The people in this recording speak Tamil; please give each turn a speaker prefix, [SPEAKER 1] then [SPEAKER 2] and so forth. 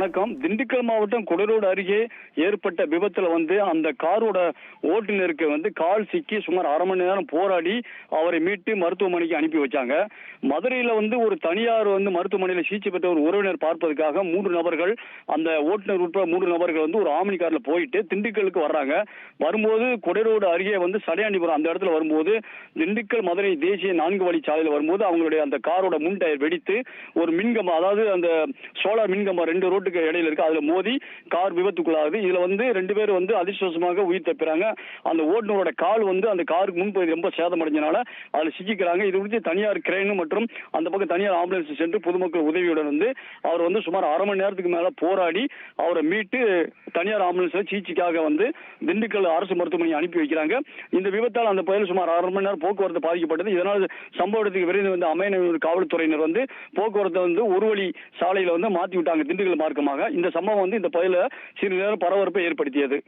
[SPEAKER 1] வணக்கம். திண்டுக்கல் மாவட்டம் குடரோடு அருகே ஏற்பட்ட விபத்துல அந்த காரோட ஓட்டுநருக்கு கால் சிக்கி சுமார் அரை மணி நேரம் போராடி அவரை மீட்டு மருத்துவமனைக்கு அனுப்பி வச்சாங்க. மதுரையில ஒரு தனியார் மருத்துவமனையில சிகிச்சை பெற்ற ஒரு உறவினர் பார்ப்பதற்காக 3 நபர்கள், அந்த ஓட்டுநர் உட்பட 3 நபர்கள் ஒரு ஆம்னி கார்ல போயிட்டு திண்டுக்கலுக்கு வர்றாங்க. வரும்போது குடரோடு அருகே சடையாண்டிபுரம் அந்த இடத்துல வரும்போது திண்டுக்கல் மதுரை தேசிய 4 வழி சாலையில வரும்போது அவங்களுடைய அந்த காரோட முன் டயர் வெடித்து ஒரு மின்கம்பம், அதாவது அந்த சோலார் மின்கம்பம் 2 ரோட்டுக்கு இடையில இருக்கு, அதுல மோதி கார் விபத்துக்குள்ளாகுது. இதுல 2 பேர் அதிர்ஷ்டவசமாக உயிர் தப்பிறாங்க. அந்த ஓட்டுநரோட கால் அந்த காருக்கு முன்பகுதி ரொம்ப சேதமடைஞ்சனால அதுல சிக்கிக்கிறாங்க. இது குறித்து தனியார் கிரேன் மற்றும் அந்த பக்கம் தனியார் ஆம்புலன்ஸ் சென்று பொதுமக்கள் உதவியுடன் அவர் சுமார் அரை மணி நேரத்துக்கு மேல போராடி அவரை மீட்டு தனியார் ஆம்புலன்ஸ்ல சிகிச்சைக்காக திண்டுக்கல் அரசு மருத்துவமனை அனுப்பி வைக்கிறாங்க. இந்த விபத்தால் அந்த பகுதியில் சுமார் அரை மணி நேரம் போக்குவரத்து பாதிக்கப்பட்டது. இதனால் சம்பவ இடத்துக்கு விரைந்து அமையநல்லூர் காவல்துறையினர் போக்குவரத்து ஒரு வழி சாலையில மாத்தி விட்டாங்க திண்டுக்கல் மார்க்கமாக. இந்த சம்பவம் இந்த பகுதியில் சிறிது நேரம் பரபரப்பை ஏற்படுத்தியது.